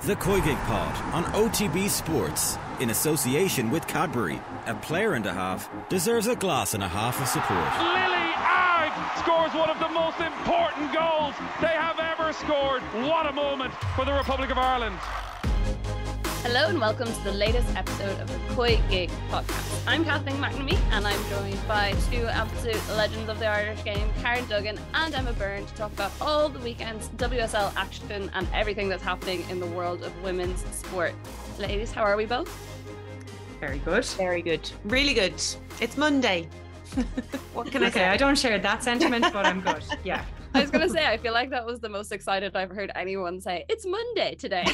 The COYGIG Pod on OTB Sports, in association with Cadbury. A player and a half deserves a glass and a half of support. Lily Ard scores one of the most important goals they have ever scored. What a moment for the Republic of Ireland. Hello and welcome to the latest episode of the COYGIG podcast. I'm Kathleen McNamee and I'm joined by two absolute legends of the Irish game, Duggan and Emma Byrne, to talk about all the weekend's WSL action and everything that's happening in the world of women's sport. Ladies, how are we both? Very good. Very good. Really good. It's Monday. What can I say? I don't share that sentiment, but I'm good. Yeah. I was going to say, I feel like that was the most excited I've heard anyone say, it's Monday today.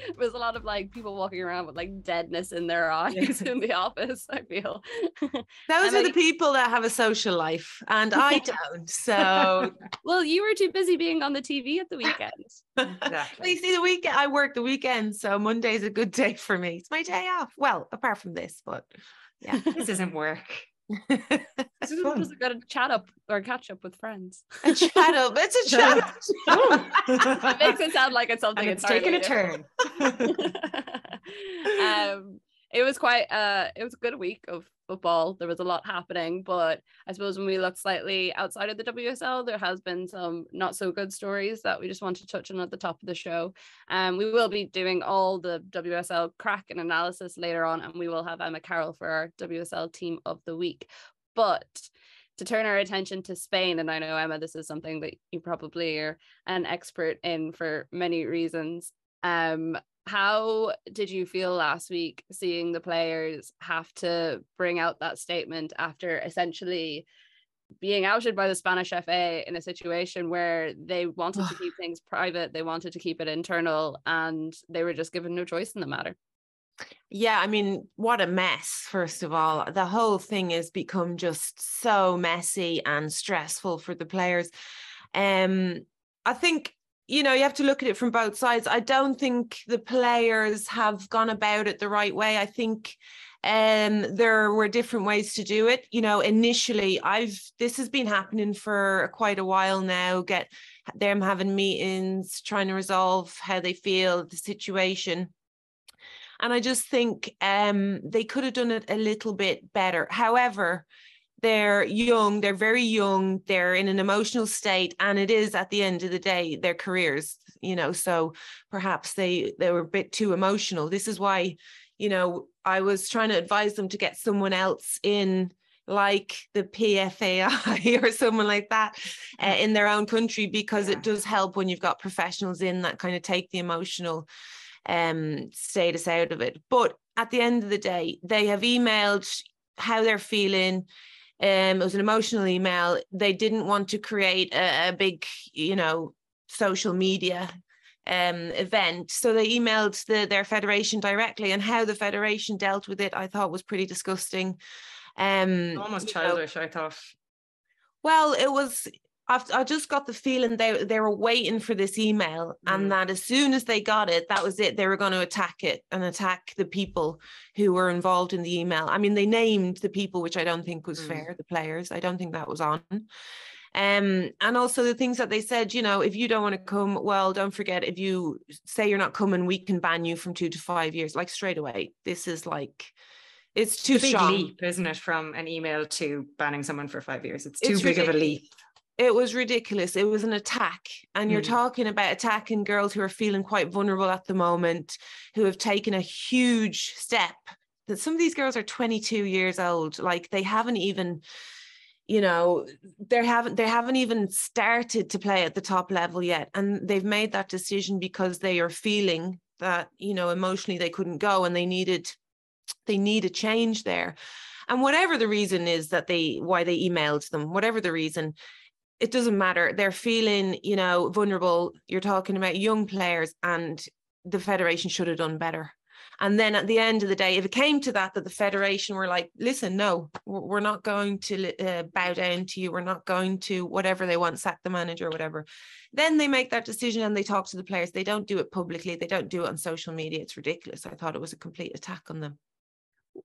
It was a lot of like people walking around with like deadness in their eyes in the office, I feel. Those are the people that have a social life and I don't. So well, you were too busy being on the TV at the weekend. Exactly. Well, you see, the weekend I work the weekend, so Monday's a good day for me. It's my day off. Well, apart from this, but yeah. This isn't work. This is fun. Just got to chat up or catch up with friends. A chat up. It's a chat up. It makes it sound like it's something. And it's taking a turn. It was quite it was a good week of football. There was a lot happening, but I suppose when we look slightly outside of the WSL, there has been some not so good stories that we just want to touch on at the top of the show. We will be doing all the WSL crack and analysis later on, and we will have Emma Carroll for our WSL team of the week. But to turn our attention to Spain, and I know, Emma, this is something that you probably are an expert in for many reasons. How did you feel last week seeing the players have to bring out that statement after essentially being outed by the Spanish FA in a situation where they wanted to keep things private, they wanted to keep it internal, and they were just given no choice in the matter? Yeah, I mean, what a mess, first of all. The whole thing has become just so messy and stressful for the players. I think, you know, you have to look at it from both sides. I don't think the players have gone about it the right way. I think there were different ways to do it. You know, initially, this has been happening for quite a while now. Get them having meetings, trying to resolve how they feel, the situation. And I just think they could have done it a little bit better. However, they're young, they're very young, they're in an emotional state, and it is, at the end of the day, their careers, you know, so perhaps they were a bit too emotional. This is why, you know, I was trying to advise them to get someone else in, like the PFAI or someone like that in their own country, because it does help when you've got professionals in that kind of take the emotional status out of it. But at the end of the day, they have emailed how they're feeling. It was an emotional email. They didn't want to create a big, you know, social media event. So they emailed their federation directly, and how the federation dealt with it, I thought, was pretty disgusting. Almost childish, I thought. Well, it was... I just got the feeling they were waiting for this email, and that as soon as they got it, that was it. They were going to attack it and attack the people who were involved in the email. I mean, they named the people, which I don't think was fair, the players. I don't think that was on. And also the things that they said, you know, if you don't want to come, well, don't forget, if you say you're not coming, we can ban you from 2 to 5 years, like straight away. This is like... It's too strong. Big leap, isn't it, from an email to banning someone for 5 years? It's too big of a leap. It was ridiculous. It was an attack. And you're talking about attacking girls who are feeling quite vulnerable at the moment, who have taken a huge step. That some of these girls are 22 years old. Like, they haven't even, you know, they haven't even started to play at the top level yet. And they've made that decision because they are feeling that, you know, emotionally they couldn't go, and they need a change there. And whatever the reason is why they emailed them, whatever the reason, it doesn't matter. They're feeling, you know, vulnerable. You're talking about young players, and the federation should have done better. And then at the end of the day, if it came to that the federation were like, listen, no, we're not going to bow down to you. We're not going to whatever they want, sack the manager or whatever. Then they make that decision and they talk to the players. They don't do it publicly. They don't do it on social media. It's ridiculous. I thought it was a complete attack on them.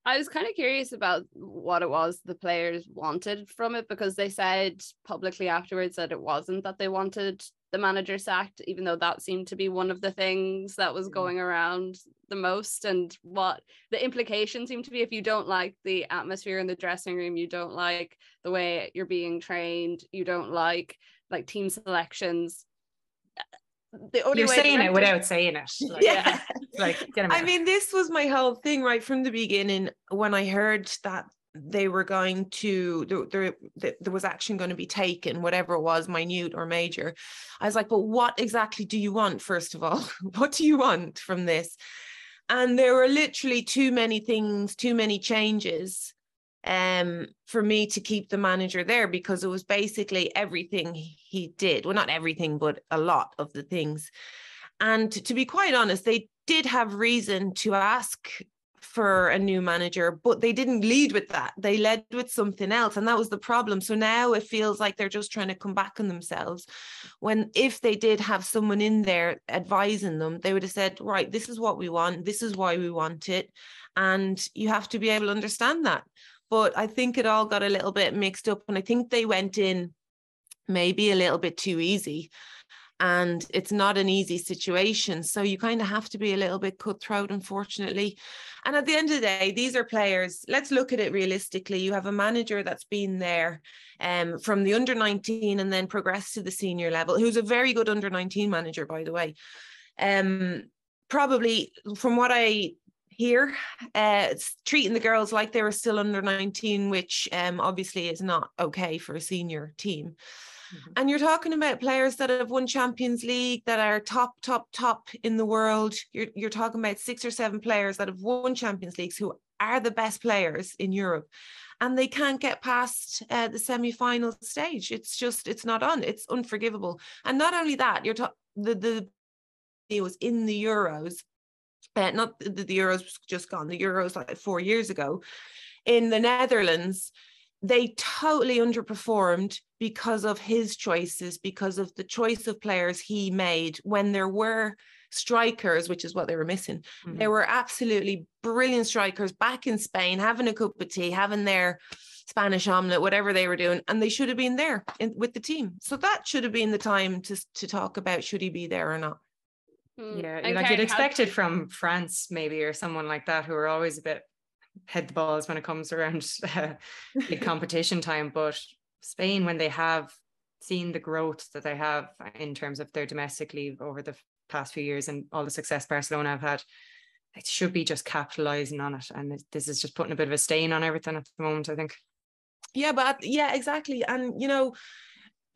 I was kind of curious about what it was the players wanted from it, because they said publicly afterwards that it wasn't that they wanted the manager sacked, even though that seemed to be one of the things that was going around the most, and what the implication seemed to be. If you don't like the atmosphere in the dressing room, you don't like the way you're being trained, you don't like team selections, the only you're way saying it without saying it. I mean, this was my whole thing right from the beginning. When I heard that they were going to, there was action going to be taken, whatever it was, minute or major, I was like, but what exactly do you want, first of all? What do you want from this? And there were literally too many things, too many changes for me to keep the manager there, because it was basically everything he did. Well, not everything, but a lot of the things. And to be quite honest, they did have reason to ask for a new manager, but they didn't lead with that. They led with something else, and that was the problem. So now it feels like they're just trying to come back on themselves, when if they did have someone in there advising them, they would have said, right, this is what we want, this is why we want it, and you have to be able to understand that. But I think it all got a little bit mixed up, and I think they went in maybe a little bit too easy, and it's not an easy situation. So you kind of have to be a little bit cutthroat, unfortunately. And at the end of the day, these are players. Let's look at it realistically. You have a manager that's been there from the under-19 and then progressed to the senior level, who's a very good under-19 manager, by the way. Probably, from what I hear, it's treating the girls like they were still under 19, which obviously is not okay for a senior team. Mm-hmm. And you're talking about players that have won Champions League, that are top in the world. You're talking about 6 or 7 players that have won Champions Leagues, who are the best players in Europe, and they can't get past the semi-final stage. It's not on. It's unforgivable. And not only that, you're it was in the Euros. Not the Euros was just gone, the Euros like 4 years ago in the Netherlands. They totally underperformed because of his choices, because of the choice of players he made when there were strikers, which is what they were missing. Mm-hmm. There were absolutely brilliant strikers back in Spain, having a cup of tea, having their Spanish omelette, whatever they were doing, and they should have been there with the team. So that should have been the time to talk about, should he be there or not? Yeah, like you'd expect it from France maybe, or someone like that, who are always a bit head the balls when it comes around big competition time. But Spain, when they have seen the growth that they have in terms of their domestic league over the past few years and all the success Barcelona have had, they should be just capitalizing on it. And this is just putting a bit of a stain on everything at the moment, I think. Yeah, exactly. And, you know,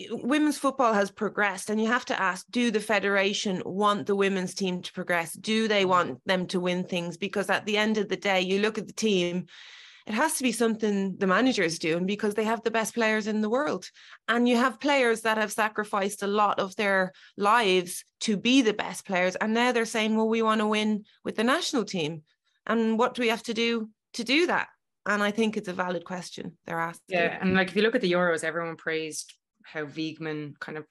women's football has progressed, and you have to ask, do the federation want the women's team to progress? Do they want them to win things? Because at the end of the day, you look at the team, it has to be something the manager's doing, because they have the best players in the world. And you have players that have sacrificed a lot of their lives to be the best players. And now they're saying, well, we want to win with the national team. And what do we have to do that? And I think it's a valid question they're asking. Yeah, and like if you look at the Euros, everyone praised how Wiegman kind of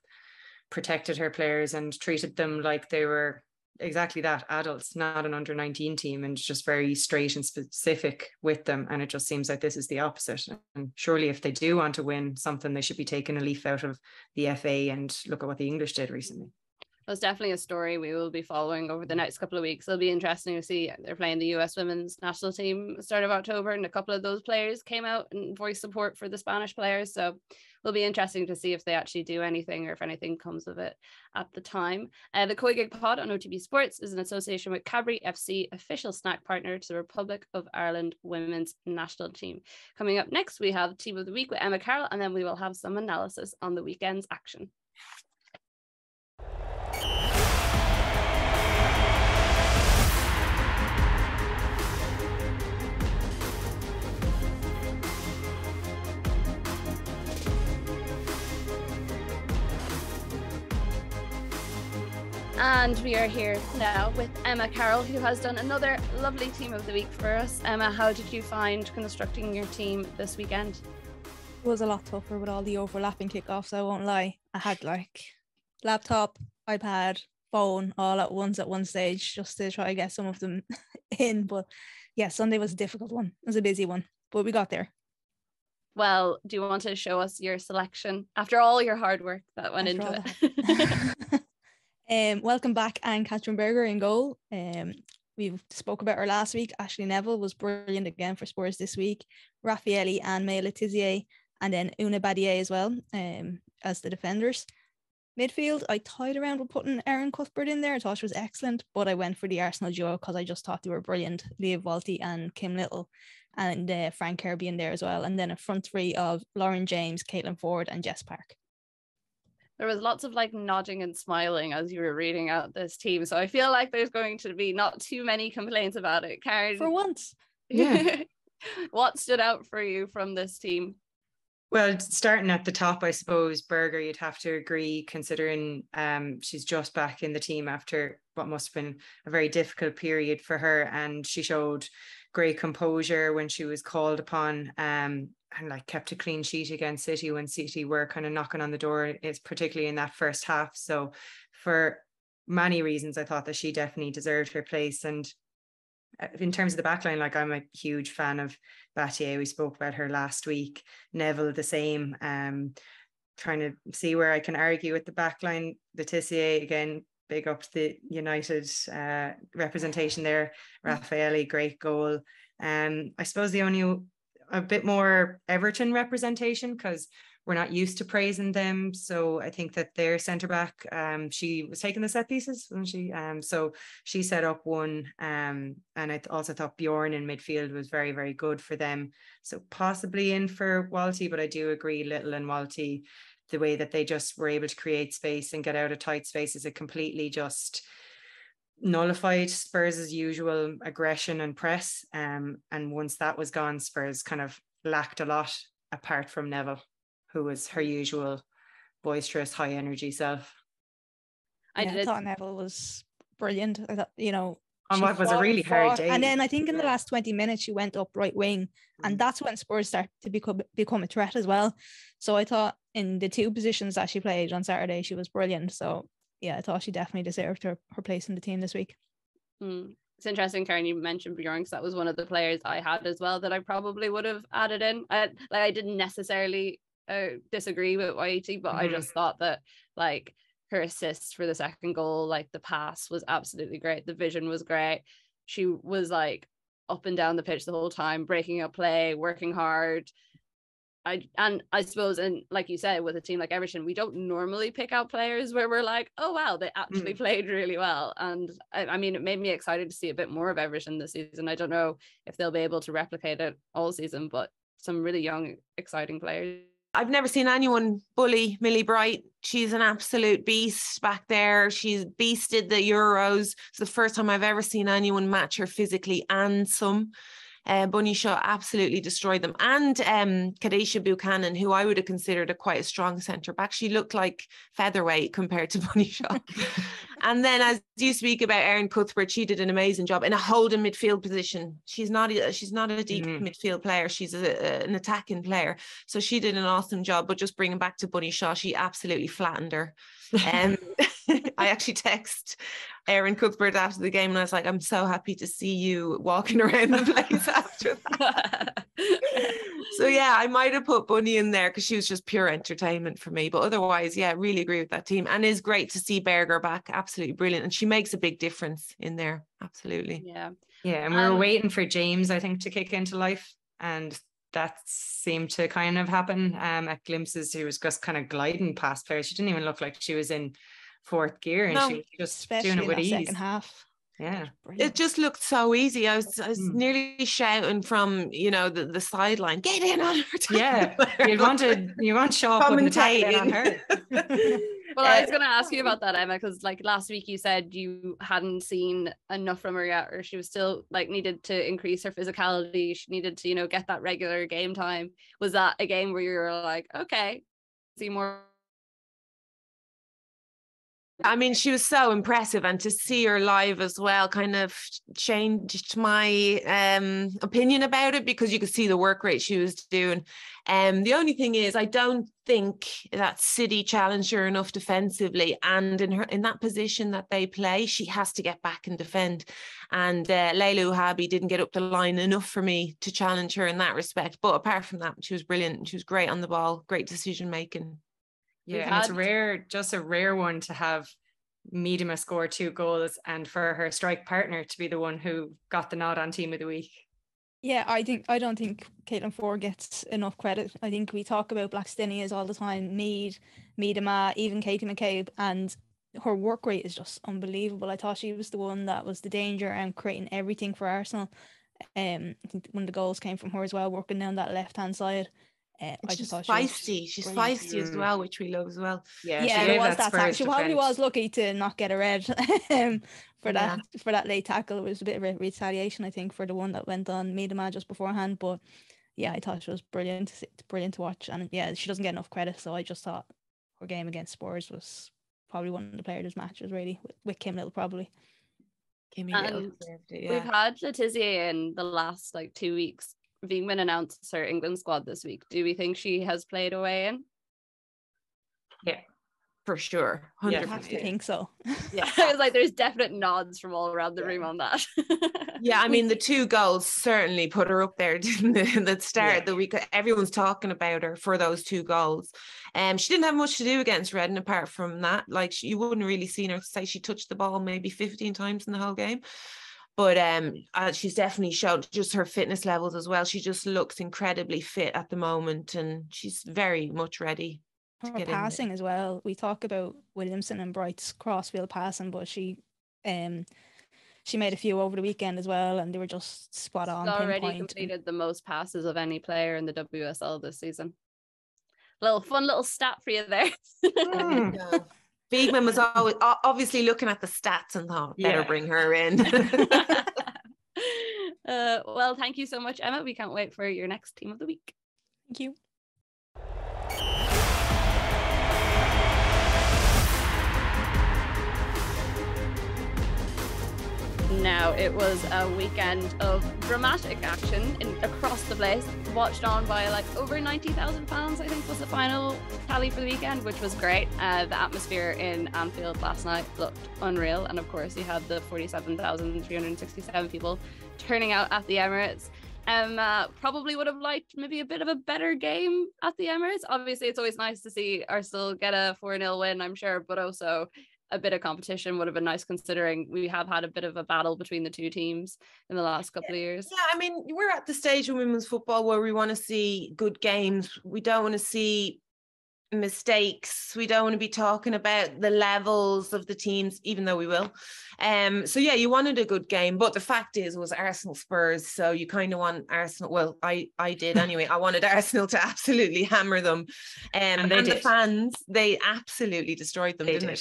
protected her players and treated them like they were exactly that, adults, not an under-19 team, and just very straight and specific with them. And it just seems like this is the opposite. And surely if they do want to win something, they should be taking a leaf out of the FA and look at what the English did recently. That's definitely a story we will be following over the next couple of weeks. It'll be interesting to see. They're playing the US women's national team start of October, and a couple of those players came out and voiced support for the Spanish players. So it'll be interesting to see if they actually do anything, or if anything comes of it at the time. The COYGIG Pod on OTB Sports is in association with Cadbury FC, official snack partner to the Republic of Ireland women's national team. Coming up next, we have Team of the Week with Emma Carroll, and then we will have some analysis on the weekend's action. And we are here now with Emma Carroll, who has done another lovely Team of the Week for us. Emma, how did you find constructing your team this weekend? It was a lot tougher with all the overlapping kickoffs, I won't lie. I had like laptop, iPad, phone all at once at one stage just to try to get some of them in. But yeah, Sunday was a difficult one. It was a busy one, but we got there. Well, do you want to show us your selection after all your hard work that went into it? Welcome back, and Catherine Berger in goal. We spoke about her last week. Ashley Neville was brilliant again for Spurs this week. Raffaelli and May Letizia, and then Una Badier as well as the defenders. Midfield, I toyed around with putting Erin Cuthbert in there. I thought she was excellent, but I went for the Arsenal duo because I just thought they were brilliant. Leah Walty and Kim Little, and Frank Kirby in there as well. And then a front three of Lauren James, Caitlin Ford, and Jess Park. There was lots of like nodding and smiling as you were reading out this team. So I feel like there's going to be not too many complaints about it. Karen, for once. Yeah. What stood out for you from this team? Well, starting at the top, I suppose, Berger, you'd have to agree, considering she's just back in the team after what must have been a very difficult period for her. And she showed great composure when she was called upon, and like kept a clean sheet against City when City were kind of knocking on the door, it's particularly in that first half. So for many reasons, I thought that she definitely deserved her place. And in terms of the backline, like I'm a huge fan of Batier. We spoke about her last week. Neville the same. Trying to see where I can argue with the backline. Letizia, again, big up to the United representation there. Raffaelli, great goal. I suppose the only a bit more Everton representation, because we're not used to praising them. So I think that their centre back, she was taking the set pieces, wasn't she? So she set up one. And I also thought Bjorn in midfield was very, very good for them. So possibly in for Walty, but I do agree, Little and Walty, the way that they just were able to create space and get out of tight spaces, it completely just nullified Spurs' usual aggression and press. And once that was gone, Spurs kind of lacked a lot, apart from Neville, who was her usual boisterous, high energy self. I thought Neville was brilliant. I thought, on what was a really hard day. And then I think in the last 20 minutes, she went up right wing, and that's when Spurs started to become a threat as well. So I thought in the two positions that she played on Saturday, she was brilliant. So yeah, I thought she definitely deserved her place in the team this week. It's interesting, Karen, you mentioned Bjorn, because that was one of the players I had as well that I probably would have added in. I didn't necessarily disagree with Whitey, but I just thought that like her assist for the second goal, like the pass was absolutely great, the vision was great, she was like up and down the pitch the whole time, breaking up play, working hard. I suppose, and like you said, with a team like Everton, we don't normally pick out players where we're like, oh wow, they actually played really well. And I mean, it made me excited to see a bit more of Everton this season. I don't know if they'll be able to replicate it all season, but some really young, exciting players. I've never seen anyone bully Millie Bright. She's an absolute beast back there. She's beasted the Euros. It's the first time I've ever seen anyone match her physically and some. Bunny Shaw absolutely destroyed them. And Kadesha Buchanan, who I would have considered quite a strong centre back. She looked like featherweight compared to Bunny Shaw. And then as you speak about Erin Cuthbert, she did an amazing job in a holding midfield position. She's not a deep midfield player. She's an attacking player. So she did an awesome job. But just bringing back to Bunny Shaw, she absolutely flattened her. I actually text Erin Cuthbert after the game and I was like, I'm so happy to see you walking around the place after that. So yeah, I might have put Bunny in there because she was just pure entertainment for me, but otherwise, yeah, really agree with that team. And it's great to see Berger back, absolutely brilliant, and she makes a big difference in there, absolutely. Yeah, and we were waiting for James, I think, to kick into life, and that seemed to kind of happen at glimpses. She was just kind of gliding past players. She didn't even look like she was in fourth gear, and she was just especially doing it with ease. Second half. Yeah, it just looked so easy. I was nearly shouting from the sideline, get in on her. Yeah, you want Shaw putting the tackle on her. Well, I was going to ask you about that, Emma, because like last week you said you hadn't seen enough from her yet, or she was still like needed to increase her physicality. She needed to get that regular game time. Was that a game where you were like, okay, see more I mean, she was so impressive, and to see her live as well kind of changed my opinion about it, because you could see the work rate she was doing. The only thing is, I don't think that City challenged her enough defensively, and in that position that they play, she has to get back and defend. And Leila Ouahabi didn't get up the line enough for me to challenge her in that respect. But apart from that, she was brilliant. She was great on the ball, great decision making. Yeah, and it's just a rare one to have Miedema score 2 goals and for her strike partner to be the one who got the nod on Team of the Week. Yeah, I don't think Caitlin Ford gets enough credit. I think we talk about Blackstenias all the time, Miedema, even Katie McCabe, and her work rate is just unbelievable. I thought she was the one that was the danger and creating everything for Arsenal. I think one of the goals came from her as well, working down that left-hand side. I just thought she's feisty as well, which we love as well. Yeah, there was that tackle. She probably was lucky to not get a red for that late tackle. It was a bit of a retaliation, I think, for the one that went on Miedema just beforehand. But yeah, I thought she was brilliant to watch. And yeah, she doesn't get enough credit, so I just thought her game against Spurs was probably one of the players' of matches, really, with Kim Little probably. We've had Letizia in the last 2 weeks. Being announced as her England squad this week. Do we think she has played away in? Yeah, for sure. 100%. Yeah, I have to think so. Yeah, I was like, there's definite nods from all around the room on that. Yeah, I mean, the 2 goals certainly put her up there, didn't they? At the start of the week, everyone's talking about her for those 2 goals. She didn't have much to do against Redden apart from that. You wouldn't really seen her say she touched the ball maybe 15 times in the whole game. But she's definitely showed just her fitness levels as well. She just looks incredibly fit at the moment, and she's very much ready to get passing as well. We talk about Williamson and Bright's crossfield passing, but she made a few over the weekend as well, and they were just spot on. She's already completed the most passes of any player in the WSL this season. Fun little stat for you there. Beekman was always obviously looking at the stats and thought, better bring her in. Well, thank you so much, Emma. We can't wait for your next Team of the Week. Thank you. Now, it was a weekend of dramatic action across the place, watched on by over 90,000 fans, I think was the final tally for the weekend, which was great. The atmosphere in Anfield last night looked unreal, and of course you had the 47,367 people turning out at the Emirates. Probably would have liked maybe a bit of a better game at the Emirates. Obviously, it's always nice to see Arsenal get a 4-0 win, I'm sure, but also a bit of competition would have been nice, considering we have had a bit of a battle between the 2 teams in the last couple of years. Yeah, I mean, we're at the stage in women's football where we want to see good games. We don't want to see mistakes. We don't want to be talking about the levels of the teams, even though we will. So yeah, you wanted a good game, but the fact is, it was Arsenal Spurs, so you kind of want Arsenal. Well, I did anyway. I wanted Arsenal to absolutely hammer them, and the fans, they absolutely destroyed them, didn't they?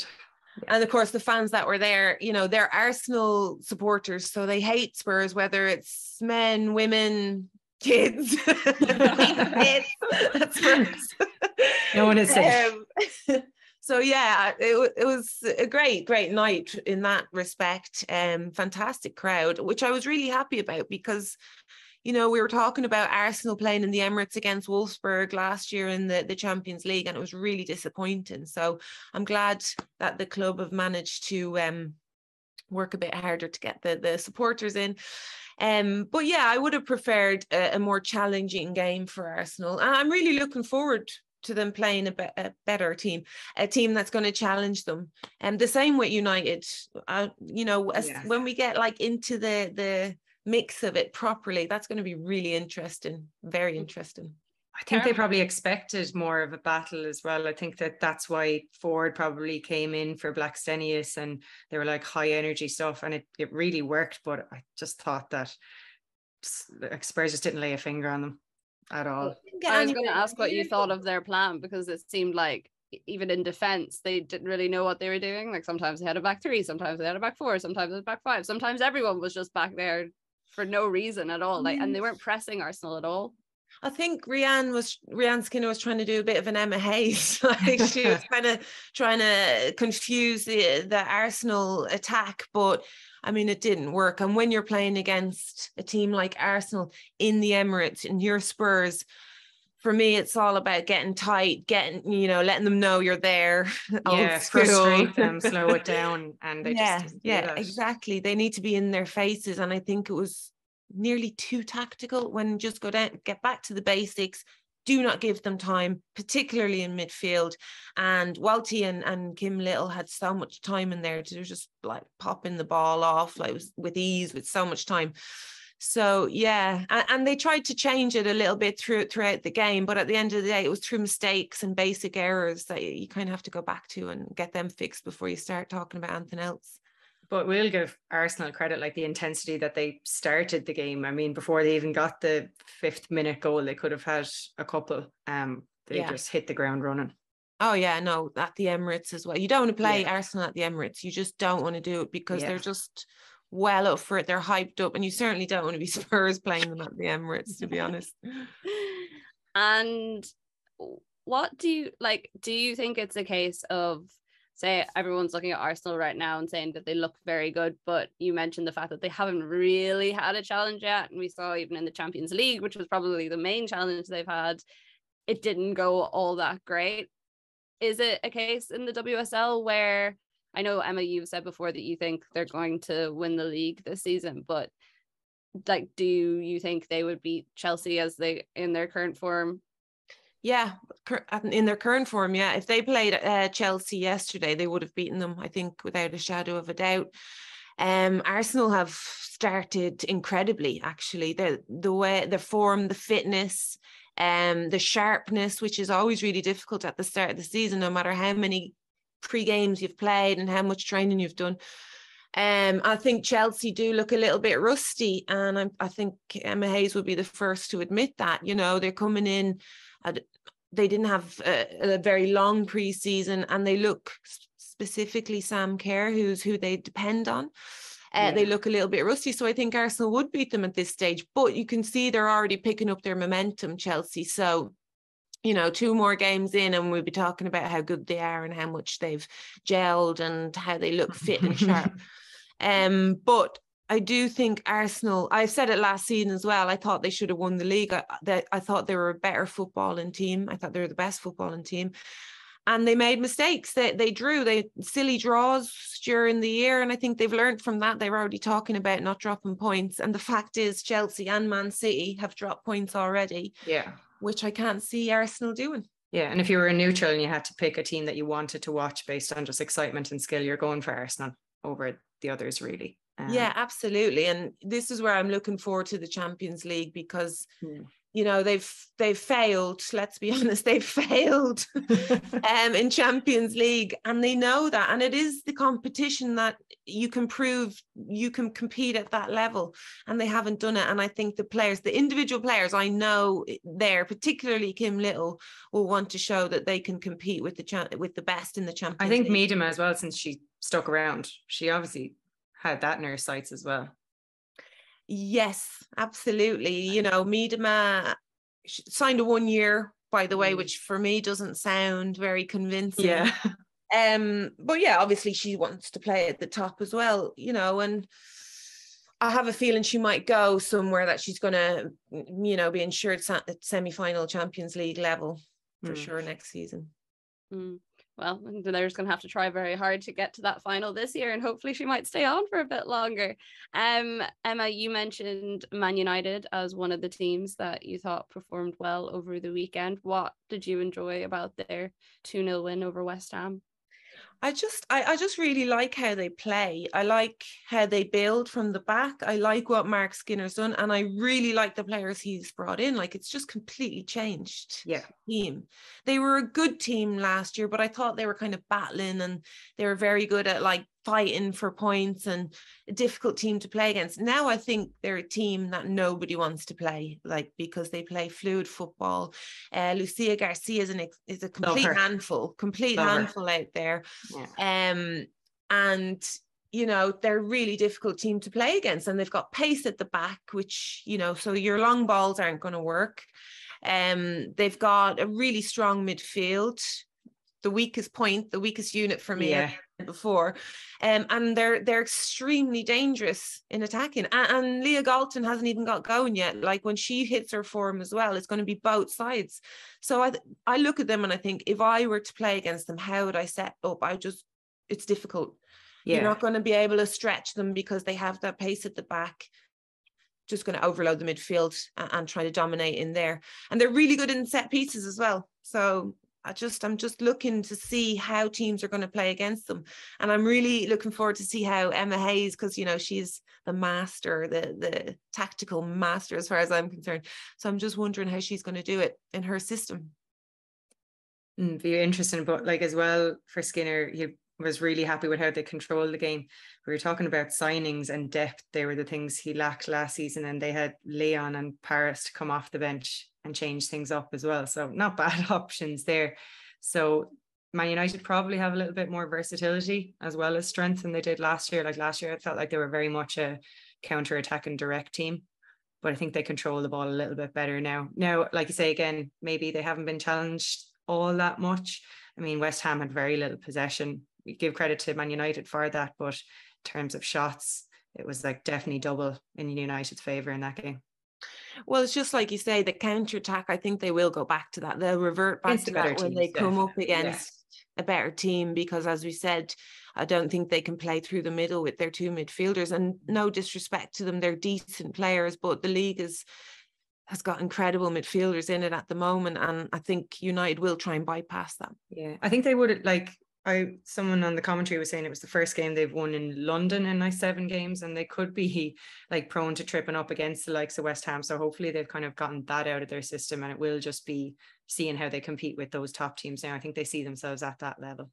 And of course, the fans that were there, they're Arsenal supporters, so they hate Spurs, whether it's men, women, kids. That's Spurs. No one is safe. So yeah, it was a great night in that respect. Fantastic crowd, which I was really happy about, because we were talking about Arsenal playing in the Emirates against Wolfsburg last year in the Champions League, and it was really disappointing. So I'm glad that the club have managed to work a bit harder to get the supporters in. But yeah, I would have preferred a more challenging game for Arsenal. And I'm really looking forward to them playing a better team, a team that's going to challenge them. And the same with United, when we get into the mix of it properly, that's going to be really interesting, very interesting. I think they probably expected more of a battle as well. I think that's why Ford probably came in for Blackstenius, and they were high energy stuff, and it really worked. But I just thought that Spurs just didn't lay a finger on them at all. I was going to ask what you thought of their plan, because it seemed like even in defense they didn't really know what they were doing. Sometimes they had a back 3, sometimes they had a back 4, sometimes it was back 5, sometimes everyone was just back there for no reason at all, and they weren't pressing Arsenal at all. I think Rianne Skinner was trying to do a bit of an Emma Hayes. Like she was kind of trying to confuse the Arsenal attack, but I mean, it didn't work. And when you're playing against a team like Arsenal in the Emirates, and you're Spurs, for me, it's all about getting tight, letting them know you're there. Yeah, frustrate them, slow it down. And they exactly. They need to be in their faces. And I think it was nearly too tactical when just go down, get back to the basics. Do not give them time, particularly in midfield. And Walty and Kim Little had so much time in there to just like popping the ball off like with ease, with so much time. So, yeah, and they tried to change it a little bit throughout the game. But at the end of the day, it was through mistakes and basic errors that you kind of have to go back to and get them fixed before you start talking about anything else. But we'll give Arsenal credit, like the intensity that they started the game. I mean, before they even got the 5th minute goal, they could have had a couple. They just hit the ground running. Oh, yeah, no, at the Emirates as well. You don't want to play Arsenal at the Emirates. You just don't want to do it because they're just well up for it. They're hyped up, and you certainly don't want to be Spurs playing them at the Emirates, to be honest. And what do you think it's a case of, say, everyone's looking at Arsenal right now and saying that they look very good, but you mentioned the fact that they haven't really had a challenge yet, and we saw even in the Champions League, which was probably the main challenge they've had, it didn't go all that great. Is it a case in the WSL where, I know, Emma, you've said before that you think they're going to win the league this season, but like, do you think they would beat Chelsea in their current form? Yeah, in their current form, yeah. If they played Chelsea yesterday, they would have beaten them, I think, without a shadow of a doubt. Arsenal have started incredibly, actually. The way, the form, the fitness, the sharpness, which is always really difficult at the start of the season, no matter how many pre-games you've played and how much training you've done. I think Chelsea do look a little bit rusty, and I think Emma Hayes would be the first to admit that. You know, they're coming in, they didn't have a very long pre-season, and they look, specifically Sam Kerr, who they depend on, they look a little bit rusty. So I think Arsenal would beat them at this stage, but you can see they're already picking up their momentum, Chelsea. So, you know, 2 more games in and we'll be talking about how good they are and how much they've gelled and how they look fit and sharp. But I do think Arsenal, I said it last season as well, I thought they should have won the league. I thought they were a better footballing team. I thought they were the best footballing team. And they made mistakes. They drew silly draws during the year. And I think they've learned from that. They were already talking about not dropping points. And the fact is Chelsea and Man City have dropped points already. Yeah. Which I can't see Arsenal doing. Yeah. And if you were a neutral and you had to pick a team that you wanted to watch based on just excitement and skill, you're going for Arsenal over the others, really. Yeah, absolutely. And this is where I'm looking forward to the Champions League because, you know, they've failed. Let's be honest, they've failed in Champions League, and they know that. And it is the competition that you can prove you can compete at that level, and they haven't done it. And I think the individual players, I know there, particularly Kim Little, will want to show that they can compete with the best in the Champions League. I think Miedema as well, since she stuck around, she obviously had that in her sights as well. Yes, absolutely. You know, Miedema signed a 1 year, by the way, which for me doesn't sound very convincing. Yeah. But yeah, obviously she wants to play at the top as well, you know, and I have a feeling she might go somewhere that she's going to, you know, be ensured semi-final Champions League level for sure next season. Well, they're just going to have to try very hard to get to that final this year, and hopefully she might stay on for a bit longer. Emma, you mentioned Man United as one of the teams that you thought performed well over the weekend. What did you enjoy about their 2-0 win over West Ham? I just really like how they play. I like how they build from the back. I like what Mark Skinner's done, and I really like the players he's brought in. Like, it's just completely changed. Yeah, team. They were a good team last year, but I thought they were kind of battling, and they were very good at like fighting for points and a difficult team to play against. Now I think they're a team that nobody wants to play, like, because they play fluid football. Lucia Garcia is a complete handful out there. Yeah. And you know, they're a really difficult team to play against, and they've got pace at the back, which, you know, so your long balls aren't going to work. They've got a really strong midfield, the weakest unit for me before. And they're extremely dangerous in attacking. And Leah Galton hasn't even got going yet. Like, when she hits her form as well, it's going to be both sides. So I look at them and I think, if I were to play against them, how would I set up? It's difficult. Yeah. You're not going to be able to stretch them because they have that pace at the back. Just going to overload the midfield and try to dominate in there. And they're really good in set pieces as well. So I'm just looking to see how teams are going to play against them. And I'm really looking forward to see how Emma Hayes, because, you know, she's the master, the tactical master as far as I'm concerned. So I'm just wondering how she's going to do it in her system. Very interesting. But like, as well, for Skinner, he was really happy with how they controlled the game. We were talking about signings and depth. They were the things he lacked last season, and they had Leon and Paris to come off the bench and change things up as well. So not bad options there. So Man United probably have a little bit more versatility as well as strength than they did last year. Like, last year, I felt like they were very much a counter-attacking direct team, but I think they control the ball a little bit better now. Now, like you say, again, maybe they haven't been challenged all that much. I mean, West Ham had very little possession. We give credit to Man United for that, but in terms of shots, it was like definitely double in United's favour in that game. Well, it's just like you say, the counter-attack, I think they will go back to that. They'll revert back to that when they come up against a better team, because, as we said, I don't think they can play through the middle with their two midfielders. And no disrespect to them, they're decent players, but the league has got incredible midfielders in it at the moment, and I think United will try and bypass that. Yeah, I think they would, like, someone on the commentary was saying it was the first game they've won in London in like 7 games, and they could be like prone to tripping up against the likes of West Ham. So hopefully they've kind of gotten that out of their system, and it will just be seeing how they compete with those top teams now. I think they see themselves at that level.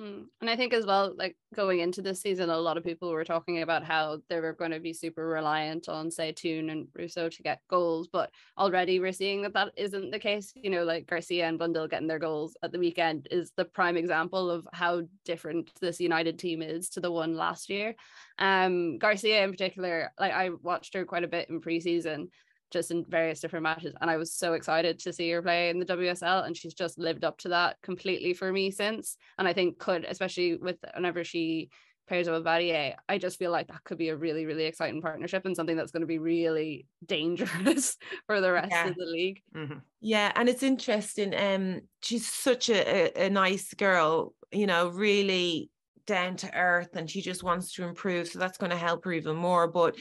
And I think as well, like, going into this season, a lot of people were talking about how they were going to be super reliant on, say, Toon and Russo to get goals, but already we're seeing that isn't the case. You know, like Garcia and Bundle getting their goals at the weekend is the prime example of how different this United team is to the one last year. Garcia in particular, like, I watched her quite a bit in pre-season, just in various different matches, and I was so excited to see her play in the WSL, and she's just lived up to that completely for me since. And I think could, especially with whenever she pairs up with Vadier, I just feel like that could be a really, really exciting partnership, and something that's going to be really dangerous for the rest of the league. Mm-hmm. Yeah, and it's interesting. She's such a nice girl, you know, really down to earth, and she just wants to improve, so that's going to help her even more. But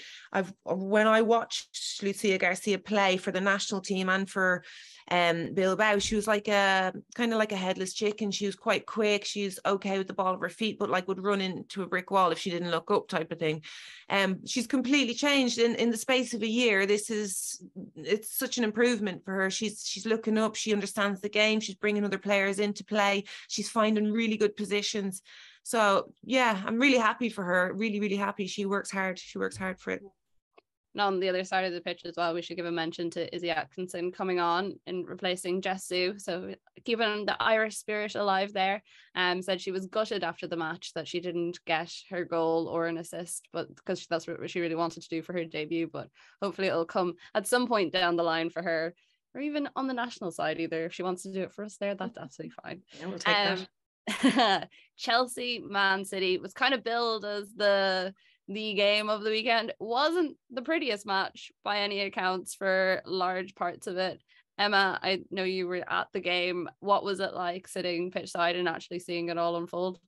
when I watched Lucia Garcia play for the national team and for Bilbao, she was like a kind of like a headless chicken. She was quite quick, she's okay with the ball of her feet, but like would run into a brick wall if she didn't look up, type of thing. She's completely changed in the space of a year. It's such an improvement for her. She's looking up, she understands the game, she's bringing other players into play, she's finding really good positions. So yeah, I'm really happy for her. Really, really happy. She works hard. She works hard for it. And on the other side of the pitch as well, we should give a mention to Izzy Atkinson coming on and replacing Jessu. So keeping the Irish spirit alive there. Said she was gutted after the match that she didn't get her goal or an assist, but because that's what she really wanted to do for her debut. But hopefully it'll come at some point down the line for her, or even on the national side either. If she wants to do it for us there, that's absolutely fine. Yeah, we'll take that. Chelsea Man City was kind of billed as the game of the weekend. Wasn't the prettiest match by any accounts for large parts of it. Emma, I know you were at the game. What was it like sitting pitch side and actually seeing it all unfold?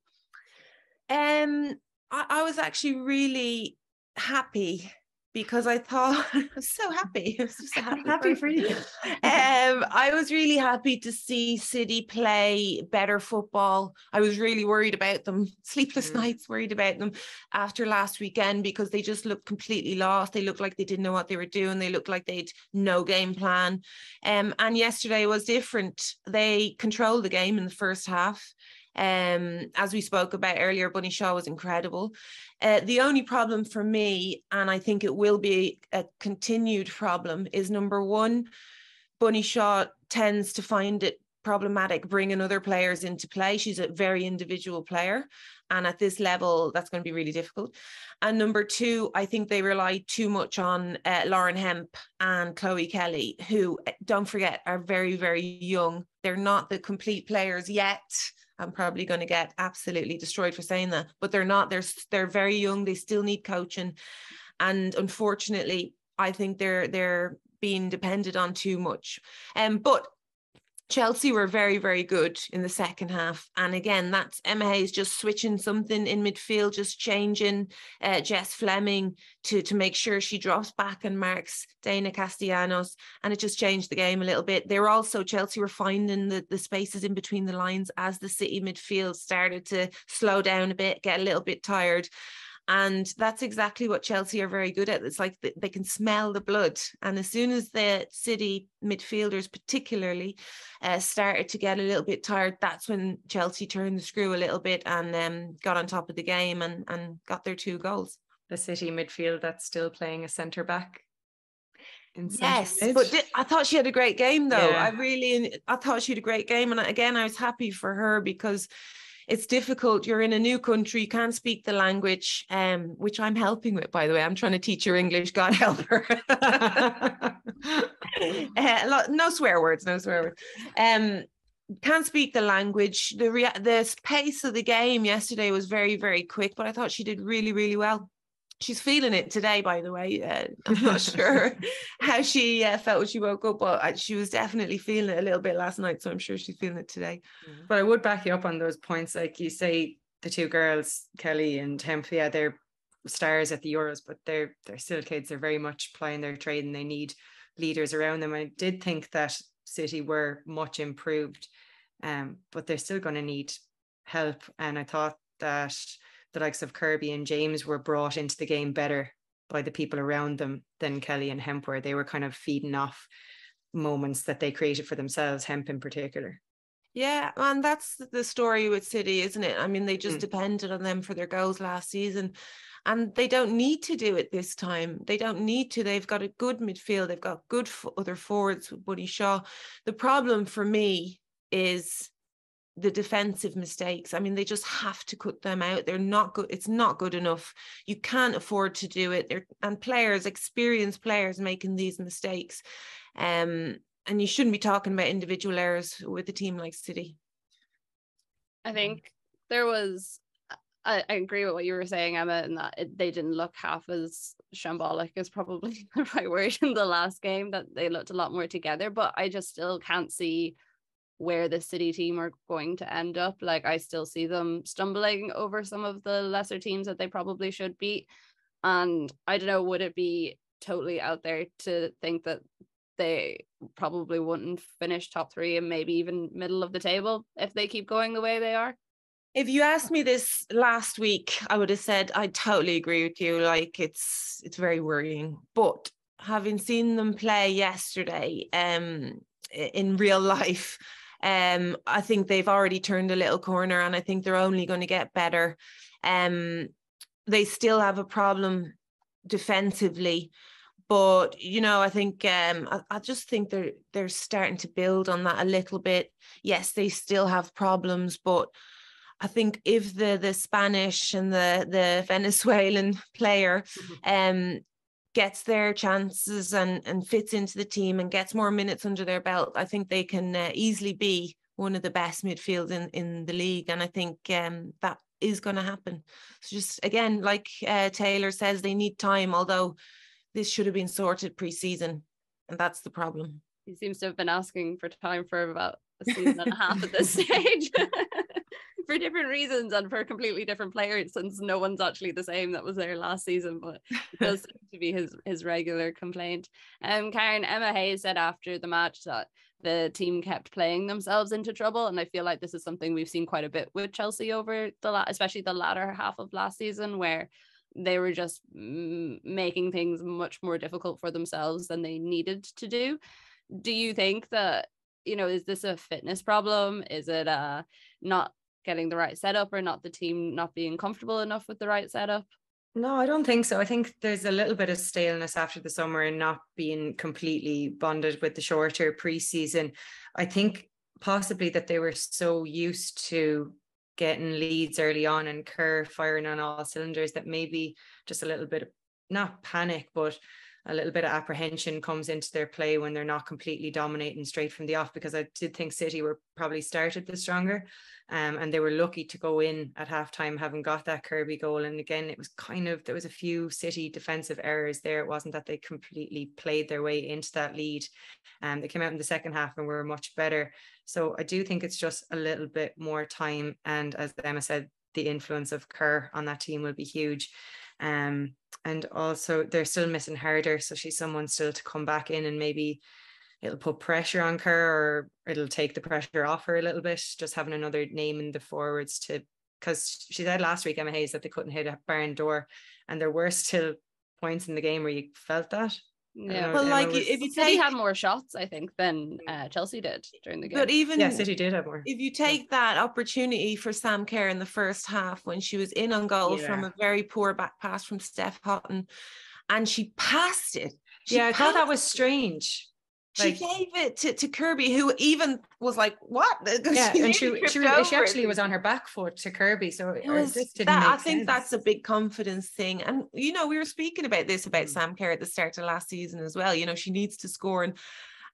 I was actually really happy, because I thought I was so happy. I was just happy for you. I was really happy to see City play better football. I was really worried about them, sleepless nights, worried about them after last weekend, because they just looked completely lost. They looked like they didn't know what they were doing. They looked like they'd no game plan. And yesterday was different. They controlled the game in the first half. As we spoke about earlier, Bunny Shaw was incredible. The only problem for me, and I think it will be a continued problem, is number one, Bunny Shaw tends to find it problematic bringing other players into play. She's a very individual player. And at this level, that's going to be really difficult. And number two, I think they rely too much on Lauren Hemp and Chloe Kelly, who, don't forget, are very, very young. They're not the complete players yet. I'm probably going to get absolutely destroyed for saying that, but they're not. They're very young. They still need coaching. And unfortunately, I think they're being depended on too much. But Chelsea were very, very good in the second half. And again, that's Emma Hayes just switching something in midfield, just changing Jess Fleming to make sure she drops back and marks Dana Castellanos. And it just changed the game a little bit. Chelsea were finding the spaces in between the lines as the City midfield started to slow down a bit, get a little bit tired. And that's exactly what Chelsea are very good at. It's like they can smell the blood. And as soon as the City midfielders particularly started to get a little bit tired, that's when Chelsea turned the screw a little bit and got on top of the game and got their 2 goals. The City midfield that's still playing a centre-back. Yes, but I thought she had a great game, though. Yeah. I thought she had a great game. And again, I was happy for her because it's difficult. You're in a new country, you can't speak the language, which I'm helping with, by the way. I'm trying to teach her English, God help her. No swear words. Can't speak the language. The pace of the game yesterday was very, very quick, but I thought she did really, really well. She's feeling it today, by the way. I'm not sure how she felt when she woke up, but she was definitely feeling it a little bit last night. So I'm sure she's feeling it today. But I would back you up on those points. Like you say, the 2 girls, Kelly and Hemp, they're stars at the Euros, but they're still kids. They're very much plying their trade and they need leaders around them. I did think that City were much improved, but they're still going to need help. And I thought that the likes of Kirby and James were brought into the game better by the people around them than Kelly and Hemp were. They were kind of feeding off moments that they created for themselves, Hemp in particular. Yeah, and that's the story with City, isn't it? I mean, they just depended on them for their goals last season, and they don't need to do it this time. They don't need to. They've got a good midfield. They've got good other forwards with Buddy Shaw. The problem for me is the defensive mistakes. I mean, they just have to cut them out. They're not good. It's not good enough. You can't afford to do it. And players, experienced players, making these mistakes. And you shouldn't be talking about individual errors with a team like City. I think there was, I agree with what you were saying, Emma, and that they didn't look half as shambolic is probably the right word in the last game, that they looked a lot more together, but I just still can't see where the City team are going to end up. Like, I still see them stumbling over some of the lesser teams that they probably should beat. And I don't know, would it be totally out there to think that they probably wouldn't finish top 3 and maybe even middle of the table if they keep going the way they are? If you asked me this last week, I would have said I totally agree with you. Like, it's very worrying. But having seen them play yesterday in real life, I think they've already turned a little corner, and I think they're only going to get better. They still have a problem defensively, but I think I just think they're starting to build on that a little bit. Yes, they still have problems, but I think if the Spanish and the Venezuelan player gets their chances and fits into the team and gets more minutes under their belt, I think they can easily be one of the best midfield in the league. And I think that is going to happen. So just, again, like Taylor says, they need time, although this should have been sorted pre-season, and that's the problem. He seems to have been asking for time for about a season and a half at this stage. For different reasons and for completely different players, since no one's actually the same that was there last season, but it does seem to be his regular complaint. Karen, Emma Hayes said after the match that the team kept playing themselves into trouble, and I feel like this is something we've seen quite a bit with Chelsea over especially the latter half of last season, where they were just making things much more difficult for themselves than they needed to do. Do you think that, is this a fitness problem? Is it not getting the right setup, or not the team not being comfortable enough with the right setup? No, I don't think so. I think there's a little bit of staleness after the summer and not being completely bonded with the shorter pre-season. I think possibly that they were so used to getting leads early on and Kerr firing on all cylinders, that maybe just a little bit of, not panic, but a little bit of apprehension comes into their play when they're not completely dominating straight from the off, because I did think City were probably started the stronger, and they were lucky to go in at halftime having got that Kirby goal. And again, it was kind of, there was a few City defensive errors there. It wasn't that they completely played their way into that lead. They came out in the second half and were much better. So I do think it's just a little bit more time, and as Emma said, the influence of Kerr on that team will be huge. And also they're still missing Harder, so she's someone still to come back in, and maybe it'll put pressure on Kerr, or it'll take the pressure off her a little bit, just having another name in the forwards, to, because she said last week, Emma Hayes, that they couldn't hit a barn door, and there were still points in the game where you felt that. Yeah, well, like if you City had more shots, I think, than Chelsea did during the game. But even City did have more. If you take that opportunity for Sam Kerr in the first half, when she was in on goal from a very poor back pass from Steph Houghton, and she passed it. I thought that was strange. She gave it to Kirby, who even was like, "What?" Yeah, and she actually was on her back foot to Kirby, so it just didn't make sense. I think that's a big confidence thing, and we were speaking about this about Sam Kerr at the start of last season as well. She needs to score, and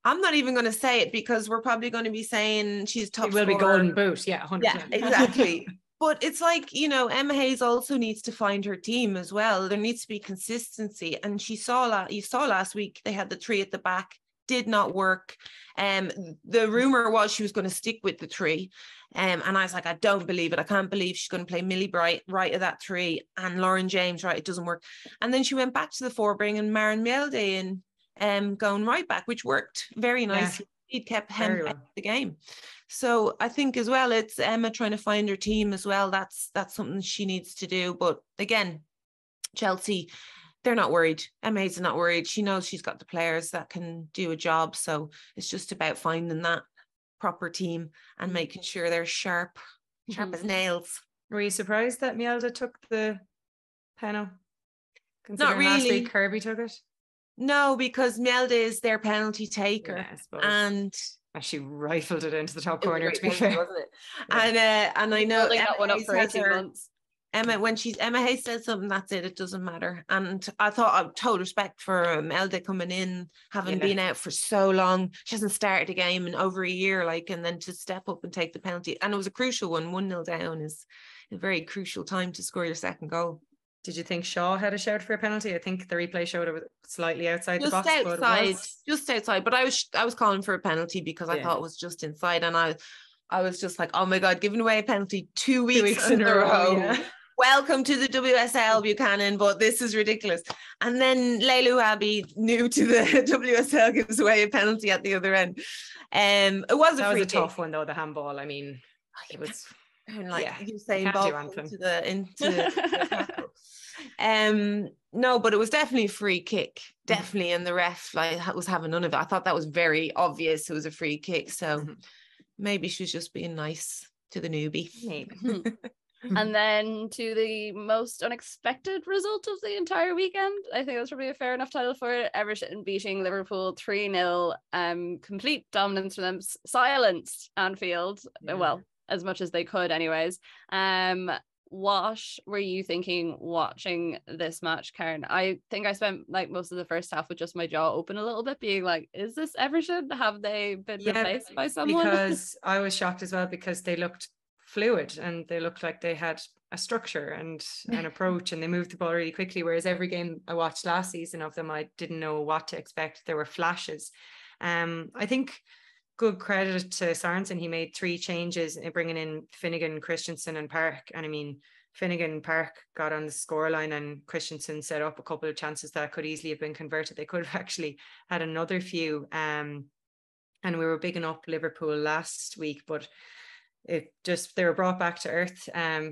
I'm not even going to say it because we're probably going to be saying she's top. It will be golden boot, 100%. Yeah, exactly. But it's like, Emma Hayes also needs to find her team as well. There needs to be consistency, and you saw last week they had the three at the back. Did not work. The rumor was she was going to stick with the three, and I was like, I don't believe it. I can't believe she's going to play Millie Bright right at that three and Lauren James right. It doesn't work. And then she went back to the four, bringing Maren Mjelde in, going right back, which worked very nicely. Yeah. It kept him out of the game. So I think as well, it's Emma trying to find her team as well. That's something she needs to do. But again, Chelsea, they're not worried. Emma Hayes is not worried. She knows she's got the players that can do a job. So it's just about finding that proper team and making sure they're sharp as nails. Were you surprised that Mjelde took the penalty? Not really. Last week Kirby took it? No, because Mjelde is their penalty taker. Yeah, and she rifled it into the top corner, to be fair. Wasn't it? Yeah. And I know that one up for 18 months. Emma Hayes said something, that's it. It doesn't matter. And I thought, I have total respect for Mjelde coming in, having been out for so long. She hasn't started a game in over a year, and then to step up and take the penalty. And it was a crucial one. 1-0 down is a very crucial time to score your second goal. Did you think Shaw had a shout for a penalty? I think the replay showed it was slightly outside the box. Just outside. But I was calling for a penalty because I thought it was just inside. And I was just like, oh my God, giving away a penalty 2 weeks in a row. Yeah. Welcome to the WSL, Buchanan, but this is ridiculous. And then Leilu Abbey, new to the WSL, gives away a penalty at the other end. It was a tough one though, the handball. I mean, it was you saying ball into the no, but it was definitely a free kick, definitely, and the ref was having none of it. I thought that was very obvious. It was a free kick, so maybe she was just being nice to the newbie. Maybe. And then to the most unexpected result of the entire weekend, I think that's probably a fair enough title for it. Everton beating Liverpool 3-0, complete dominance for them, silenced Anfield, well, as much as they could anyways. What were you thinking watching this match, Karen? I think I spent most of the first half with just my jaw open a little bit, being like, is this Everton? Have they been replaced by someone? Because I was shocked as well, because they looked fluid and they looked like they had a structure and an approach, and they moved the ball really quickly, whereas every game I watched last season of them, I didn't know what to expect. There were flashes. I think good credit to Sorensen. He made 3 changes, bringing in Finnegan, Christensen and Park. And I mean, Finnegan and Park got on the scoreline, and Christensen set up a couple of chances that could easily have been converted. They could have actually had another few. And we were bigging up Liverpool last week, but they were brought back to earth.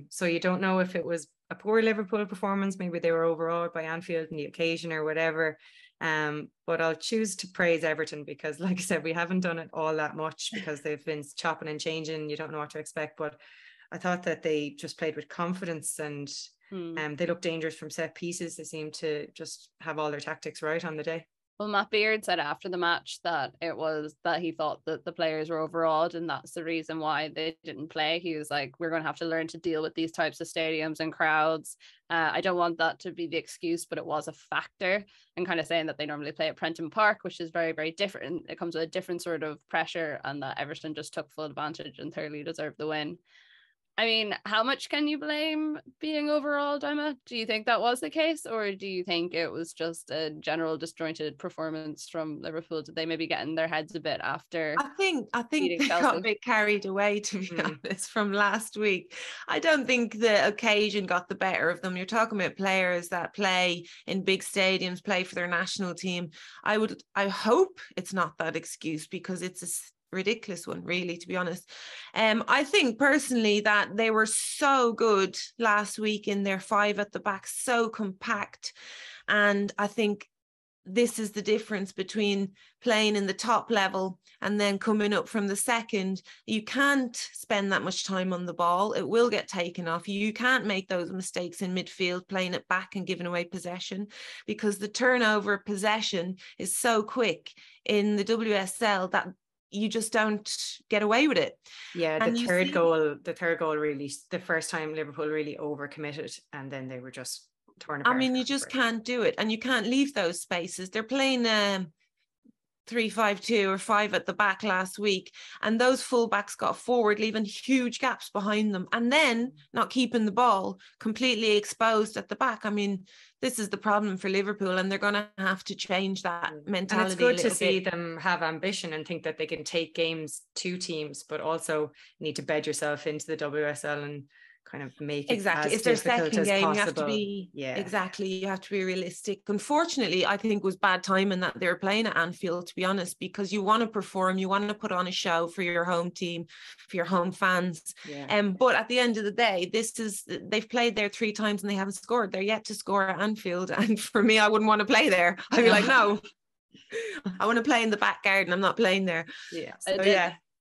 So you don't know if it was a poor Liverpool performance. Maybe they were overawed by Anfield and the occasion or whatever. But I'll choose to praise Everton because, like I said, we haven't done it all that much because they've been chopping and changing. You don't know what to expect. But I thought that they just played with confidence, and they looked dangerous from set pieces. They seemed to just have all their tactics right on the day. Well, Matt Beard said after the match that it was that he thought that the players were overawed and that's the reason why they didn't play. He was like, we're going to have to learn to deal with these types of stadiums and crowds. I don't want that to be the excuse, but it was a factor, and kind of saying that they normally play at Prenton Park, which is very, very different. It comes with a different sort of pressure, and that Everton just took full advantage and thoroughly deserved the win. I mean, how much can you blame being overall, Emma? Do you think that was the case, or do you think it was just a general disjointed performance from Liverpool? Did they maybe get in their heads a bit after? I think they got a bit carried away, to be honest, from last week. I don't think the occasion got the better of them. You're talking about players that play in big stadiums, play for their national team. I hope it's not that excuse, because it's a ridiculous one, really, to be honest. I think personally that they were so good last week in their 5 at the back, so compact, and I think this is the difference between playing in the top level and then coming up from the second. You can't spend that much time on the ball. It will get taken off. You can't make those mistakes in midfield, playing it back and giving away possession, because the turnover of possession is so quick in the WSL that you just don't get away with it. Yeah, the third goal really, the first time Liverpool really overcommitted, and then they were just torn apart. I mean, you just can't do it, and you can't leave those spaces. They're playing 3-5-2 or 5 at the back last week, and those fullbacks got forward, leaving huge gaps behind them, and then not keeping the ball, completely exposed at the back. I mean, this is the problem for Liverpool, and they're going to have to change that mentality. And it's good to see them have ambition and think that they can take games to teams, but also need to bed yourself into the WSL and kind of make it exactly. As it's their difficult second game. possible. You have to be exactly. You have to be realistic. Unfortunately, I think it was bad timing that they were playing at Anfield, to be honest, because you want to perform, you want to put on a show for your home team, for your home fans. But at the end of the day, they've played there 3 times and they haven't scored. They're yet to score at Anfield, and for me, I wouldn't want to play there. I'd be like, no, I want to play in the back garden. I'm not playing there.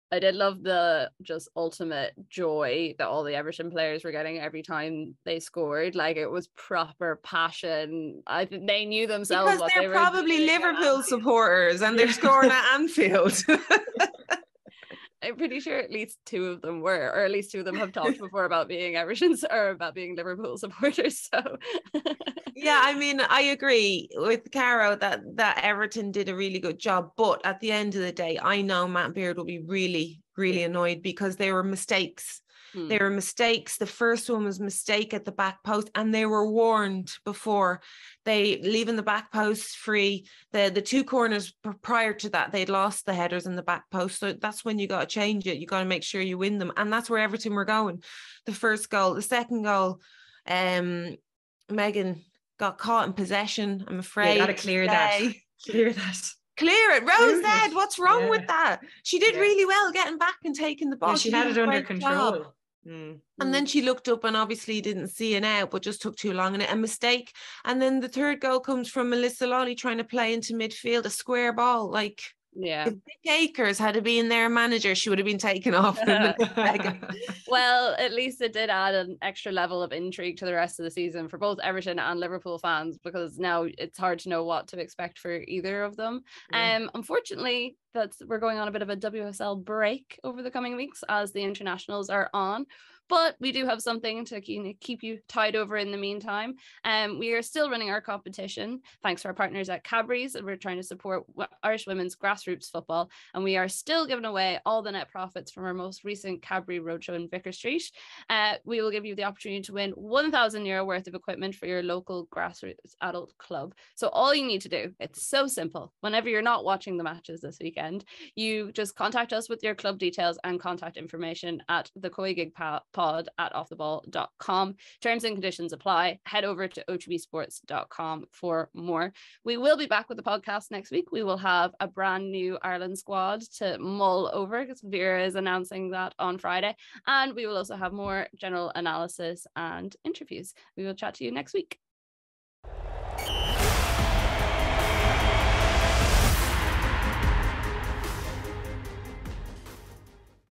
I did love the just ultimate joy that all the Everton players were getting every time they scored. Like, it was proper passion. I think they knew themselves because they're probably Liverpool supporters and they're scoring at Anfield. I'm pretty sure at least 2 of them were, or at least 2 of them have talked before about being Everton's or about being Liverpool supporters. So yeah, I mean, I agree with Carroll that Everton did a really good job, but at the end of the day, I know Matt Beard will be really, really annoyed, because there were mistakes. There were mistakes. The first one was a mistake at the back post, and they were warned before. They leaving the back post free. The 2 corners prior to that, they'd lost the headers in the back post. So that's when you got to change it. You got to make sure you win them, and that's where Everton were going. The first goal, the second goal, Megan got caught in possession. I'm afraid. You got to clear that. Clear that. Clear it. Rose said, what's wrong with that? She did really well getting back and taking the ball. Yeah, she had it under control. And then she looked up and obviously didn't see it out, but just took too long, and a mistake. And then the third goal comes from Melissa Lawley trying to play into midfield, a square ball. Like, if Dick Akers had been their manager, she would have been taken off. Well, at least it did add an extra level of intrigue to the rest of the season for both Everton and Liverpool fans, because now it's hard to know what to expect for either of them. Unfortunately, we're going on a bit of a WSL break over the coming weeks as the internationals are on. But we do have something to keep you tied over in the meantime. We are still running our competition thanks to our partners at Cadbury's. We're trying to support Irish women's grassroots football, and we are still giving away all the net profits from our most recent Cadbury Roadshow in Vicar Street. We will give you the opportunity to win €1,000 worth of equipment for your local grassroots adult club. So all you need to do, it's so simple. Whenever you're not watching the matches this weekend, you just contact us with your club details and contact information at the COYGIG Pod at offtheball.com. Terms and conditions apply. Head over to otbsports.com for more. We will be back with the podcast next week. We will have a brand new Ireland squad to mull over, because Vera is announcing that on Friday, and we will also have more general analysis and interviews. We will chat to you next week.